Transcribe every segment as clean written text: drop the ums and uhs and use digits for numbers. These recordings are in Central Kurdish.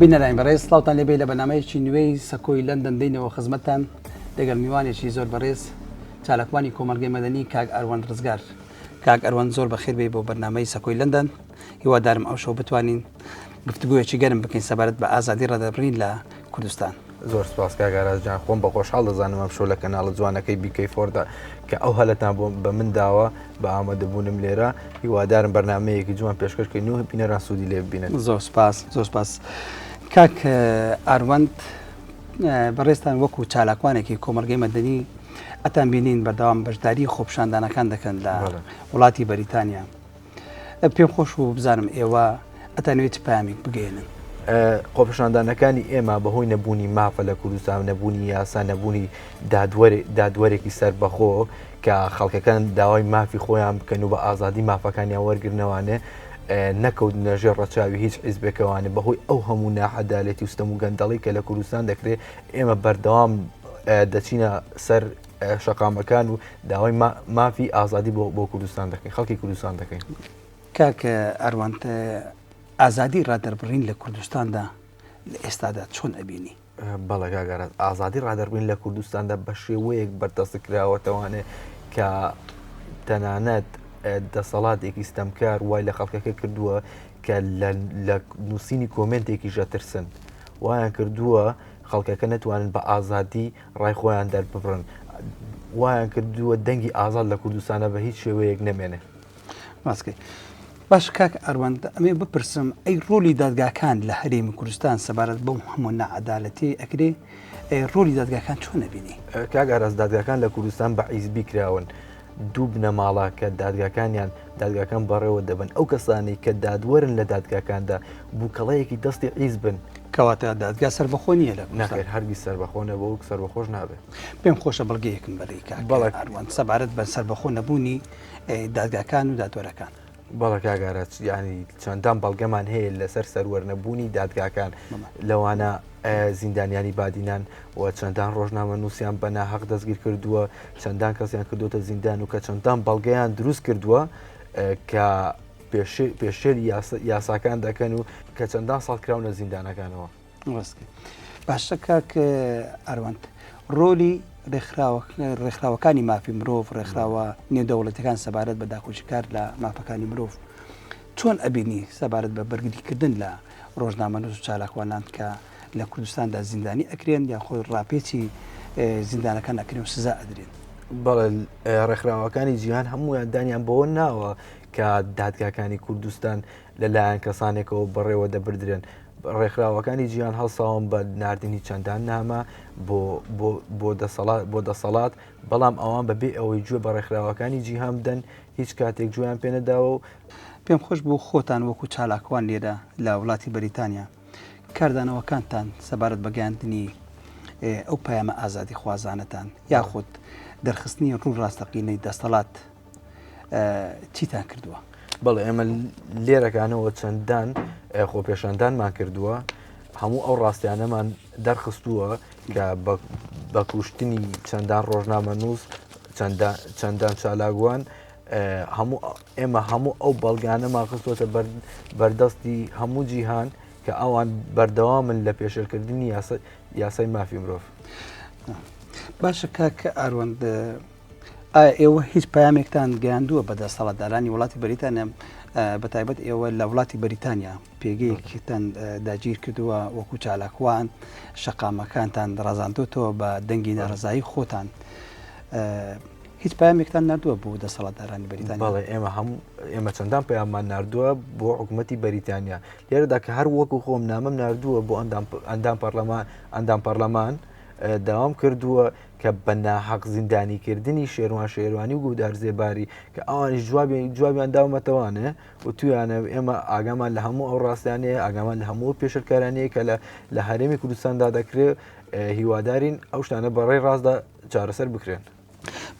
بینە لاین بەڕێز سڵاوتان لێبێ لە بەنامەیەکی نوێی سەکۆی لەندەن دەینەوە خزمەتتان لەگەڵ میوانێکی زۆر بەڕێز چالاکوانی کۆمەلگەی مەدەنی کاک ئەروان ڕزگار. کاک ئەروان زۆر بەخێر بێ بۆ بەرنامەی سەکۆی لەندەن. هیوادارم ئەو شەو بتوانین گفتگوویەکی گەرم بکەین سەبارەت بە ئازادی ڕادەبرین لە کوردستان. زۆر سپاس کاگاراجان، خۆم بە خۆشحاڵ دەزانم ئەم شۆ لە کەناڵە جوانەکەی بیکەی فۆردا کە ئەو هەلەتان بە من داوە بە ئامادەبوونم لێرە. هیوادارم بەرنامەیەکی جوان پێشکەشکەین و بینەران سوودی لێ ببینن. زۆر سپاس زۆر سپاس. کاک ئەروان بەڕێستان وەکو چالاکوانێکی کۆمەلگەی مەدەنی ئەتان بینین بەردەوام بەشداری خۆپیشاندانەکان دەکەن لە وڵاتی بەریتانیا. پێم خۆش و بزانم ئێوە ئەتانوێت پامێک بگەێنن. خۆپیشاندانەکانی ئێمە بەهۆی نەبوونی مافە لە کوردستان، نەبوونی یاسا، نەبوونی دادوەرێکی سەربەخۆ کە خەڵکەکان داوای مافی خۆیان بکەن و بە ئازادی مافەکانیان وەرگرنەوانێ نەکەوت نەژێر ڕەچاوی هیچ حیزبێکەوانێ بەهۆی ئەو هەموو ناحەدالێتی وستەم و گەندەڵی کە لە کوردستان دەکرێت ئێمە بەردەوام دەچینە سەر شەقامەکان و داوای مافی ئازادی بۆ کوردستان دەکەین، خەڵکی کوردستان دەکەین. کاک ئەروان ئازادی ڕادەربڕین لە کوردستاندا لە ئێستادا چۆن ئەبینی؟ بەڵێ کاگارات، ئازادی ڕادەربڕین لە کوردستاندا بە شێوەیەک بەردەست کراوەتەوانێ کە تەنانەت دەسەڵاتێکی ستەمکار وای لە خەڵکەکە کردووە کە لە نووسینی کۆمنتێکی ژەترسن، وایان کردووە خەڵکەکە نەتوانن بە ئازادی ڕای خۆیان دەرببڕن، وایان کردووە دەنگی ئازاد لە کوردستانە بە هیچ شێوەیەک نەمێنێ. ماسکەی باش کاک ئەروان، ئەمێ بپرسم ئەی ڕۆلی دادگاکان لە هەرێمی کوردستان سەبارەت بەو هەموو نەعەدالەتی ئەکرێ، ڕۆلی دادگاکان چۆن نەبینی؟ کاگاراز، دادگاکان لە کوردستان بە حیزبی کراون. دوو بنەماڵە کە دادگاکان بەڕێوە دەبن، ئەو کەسانی کە دادوەرن لە دادگاکاندا بووکەڵەیەکی دەستی حیزبن. کەواتە دادگا سەربەخۆ نییە لە ناخێر، هەرگیز سەربەخۆ نەبوو و سەربەخۆش نابێت. پێم خۆشە بەڵگەیەکم بەرەی کاک ئەروان سەبارەت بە سەربەخۆ نەبوونی دادگاکان و دادوەرەکان. بەڵێ کاگارات، ینی چەندان بەڵگەمان هەیە لەسەر سەروەرنەبوونی دادگاکان، لەوانە زیندانیانی بادینان و چەندان ڕۆژنامە نووسیان بە ناحەق دەستگیر کردووە، چەندان کەسیان کردوتە زیندان و کە چەندان بەڵگەیان دروست کردووە کە پێشێری یاساکان دەکەن و کە چەندان ساڵ کراونە زیندانەکانەوە. باشە کاک ئەروان، ڕۆلی ڕێکخراوەکانی مافی مرۆڤ، ڕێکخراوە نێودەوڵەتەکان سەبارەت بە داخۆشیکار لە مافەکانی مرۆڤ چۆن ئەبینی سەبارەت بە بەرگریکردن لە ڕۆژنامەنووس و چالاکوانان کە لە کوردستاندا زیندانی ئەکرێن یان خۆی ڕاپێچی زیندانەکان ئەکرێن و سزا ئەدرێن؟ بەڵێ ڕێکخراوەکانی جیهان هەموویان دانیان بەوە ناوە کە دادگاکانی کوردستان لەلایەن کەسانێکەوە بەڕێوە دەبردرێن. ڕێکخراوەکانی جیهان هەڵساون بە نردنی چەندان نامە بۆ دەسەڵات، بەڵام ئەوان بەبێ ئەوەی گوێ بە ڕێکخراوەکانی جیهان بدەن هیچ کاتێک گوێیان پێ نەداوە. و پێم خۆش بوو خۆتان وەکو چالاکوان لێرە لە وڵاتی بەریتانیا کاردانەوەکانتان سەبارەت بە گەیاندنی ئەو پەیامە ئازادی خوازانەتان یاخود دەرخستنی ڕوو ڕاستەقینەی دەسەڵات چیتان کردووە؟ بەڵێ ئێمە لێرەکانەوە چەندان خۆپێشاندانمان کردووە، هەموو ئەو ڕاستیانەمان دەرخستووە کە بە کوشتنی چەندان ڕۆژنامە نووس، چەندان چالاگوان، ئێمە هەموو ئەو بەڵگانەمان خستوۆتە بەردەستی هەموو جیهان کە ئەوان بەردەوامن لە پێشێلکردنی یاسای مافی مرۆڤ. باشە کاک ئەروان، ئێوە هیچ پامێکتان گەیاندووە بە دەسەڵاتدارانی وڵاتی بەریتانیا، بەتایبەت ئێوە لە وڵاتی بەریتانیا پێگەیەکتان داگیر کردووە وەکو چالاکوان، شەقامەکانتان ڕازاندوتەوە بە دەنگی ناڕزایی خۆتان، هیچ پامێکتان نردووە بۆ دەسەڵاتدارانی بەریتانیا؟ بەڵێ ئێمە چەندان پەیامان نردووە بۆ حکوومەتی بەریتانیا، لێرەدا کە هەر وەکو خۆم نامەم نردووە بۆ ئەندام پەرلەمان داوام کردووە کە بە ناحەق زیندانیکردنی شێروانی و گودار زێباری کە ئەوانیش جوابیان داومەتەوانێ و تویانە ئێمە ئاگامان لە هەموو ئەو ڕاستیانەیە، ئاگامان لە هەموو پێشەرکارانەیە کە لە هەرێمی کوردستاندا دەکرێت، هیوادارین ئەو شتانە بەڕێی ڕاستدا چارەسەر بکرێن.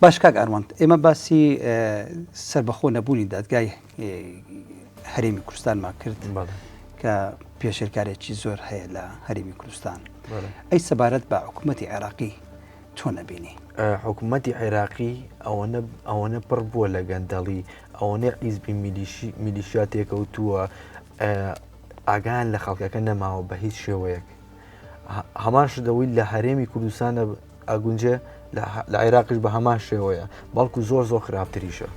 باش کاک ئەروان، ئێمە باسی سەربەخۆ نەبوونی دادگای هەرێمی کوردستانمان کرد کە پێشێرکارێکی زۆر هەیە لە هەرێمی کوردستان. ئەی سەبارەت بە حکوومەتی عێراقی چۆن نەبینی؟ حکوومەتی عێراقی ئەوەنە پڕ بووە لە گەندەڵی، ئەوەنە حیزبی میلیشیا تێکەوتووە، ئاگان لە خەڵکەکە نەماوە بە هیچ شێوەیەک هەمان شدەوەی لە هەرێمی کوردستانە ئەگونجێ لە عێراقش بە هەمان شێوەیە بەڵکو زۆر زۆر خراپتریشە.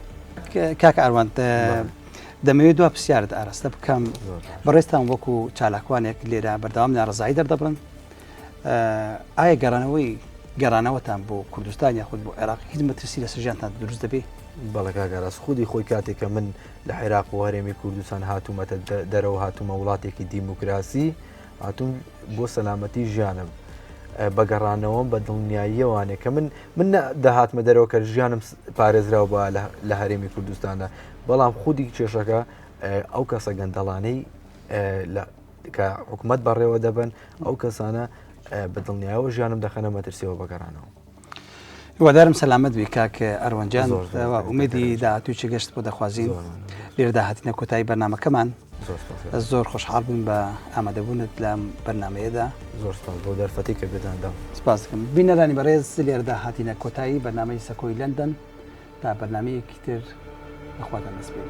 کاک ئاروان دەمەوێت دو پرسیارت ئاراستە بکەم بەڕێستان وەکو چالاکوانێک لێرە بەردەوام ناڕزایی دەردەبن ئایا گەڕانەوەتان بۆ کوردستان یاخود بۆ عێراق هیچ مەترسی لە سەرژیانتان دروست دەبێت؟ بەڵێ کاگەڕاست خودی خۆی کاتێککە من لە عێراق و هەرێمی کوردستان هاتوومەتە دەرەوە هاتوومە وڵاتێکی دیموکراسی هاتوون بۆ سەلامەتی ژیانم بەگەڕانەوەم بە دڵنیاییەوانێک کە من داهاتمە دەرەوە کە ژیانم پارێزراوە بە لە هەرێمی کوردستانە بەڵام خودی کێشەکە ئەو کەسە گەندەڵانەی کە حکوومەت بەڕێوە دەبن ئەو کەسانە بە دڵنیایەوە ژیانم دەخەنە مەترسیەوە بەگەڕانەوە. هیوادارم سەلامەت بی کاک ئەروەنجان ئومێدی داهاتووی گەشت بۆ دەخوازیین لێرەدا هاتینە کۆتایی بەرنامەکەمان زۆر خۆشحاڵ بووین بە ئامادەبوونت لە بەرنمەیەدا زۆر بۆ دەرفەتی کە بێداندا سپاس دەکەم بینەرانی بەڕێز لێرەدا هاتینە کۆتایی بەرنامەی سەکۆی لەندەن تا بەرنمەیەکی تر بەخواتان دەست پێ.